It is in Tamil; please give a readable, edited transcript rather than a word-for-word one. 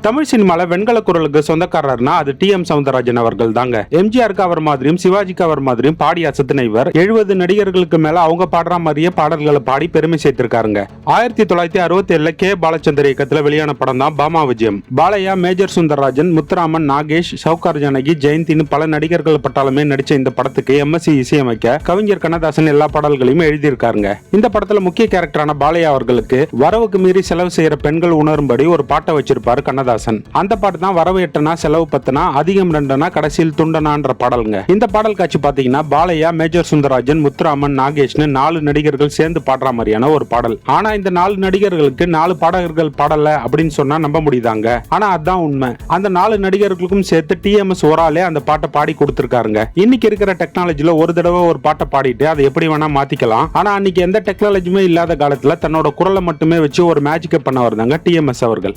தமிழ் சினிமால வெண்கல குரலுக்கு சொந்தக்காரர்னா அது டி.எம். சௌந்தரராஜன் அவர்கள் தாங்க. எம்ஜிஆருக்கு அவர் மாதிரியும் சிவாஜிக்கு அவர் மாதிரியும் பாடி அசத்தின இவர் 70 நடிகர்களுக்கு மேல அவங்க பாடுற மாதிரியே பாடல்களை பாடி பெருமை சேர்த்திருக்காருங்க. 1967 கே. பாலச்சந்தர் இயக்கத்துல வெளியான படம் தான் பாமா விஜயம். பாலையா, மேஜர் சுந்தரராஜன், முத்துராமன், நாகேஷ், சவுகார் ஜானகி, ஜெயந்தின்னு பல நடிகர்கள் பட்டாலுமே நடிச்ச இந்த படத்துக்கு எம்.எஸ்.சி. இசையமைக்க கவிஞர் கண்ணதாசன் எல்லா பாடல்களையும் எழுதியிருக்காருங்க. இந்த படத்துல முக்கிய கேரக்டரான பாலையா அவர்களுக்கு வரவுக்கு மீறி செலவு செய்யற பெண்கள் உணரும்படி ஒரு பாட்டை வச்சிருப்பாரு கண்ணதாசன். அந்த பாட்டு தான் வரவு எட்டனா செலவு பத்தனா அதிகம் ரெண்டனா கடைசியில் துண்டனான்ற பாடலுங்க. இந்த பாடல் காட்சி பாத்தீங்கன்னா பாலையா, மேஜர் சுந்தரராஜன், முத்துராமன், நாகேஷ்னு 4 நடிகர்கள் சேர்ந்து பாடுற மாதிரியான ஒரு பாடல். ஆனா இந்த 4 நடிகர்களுக்கு 4 பாடகர்கள் பாடல அப்படின்னு சொன்னா நம்ப முடியுதாங்க. ஆனா அதுதான் உண்மை. அந்த 4 நடிகர்களுக்கும் சேர்த்து டி.எம்.எஸ். ஓராலே அந்த பாட்டை பாடி கொடுத்திருக்காருங்க. இன்னைக்கு இருக்கிற டெக்னாலஜில ஒரு தடவை ஒரு பாட்டை பாடிட்டு அதை எப்படி வேணா மாத்திக்கலாம். ஆனா அன்னைக்கு எந்த டெக்னாலஜியுமே இல்லாத காலத்துல தன்னோட குரலை மட்டுமே வச்சு ஒரு மேஜிக்கை பண்ணவர் தாங்க டி.எம்.எஸ். அவர்கள்.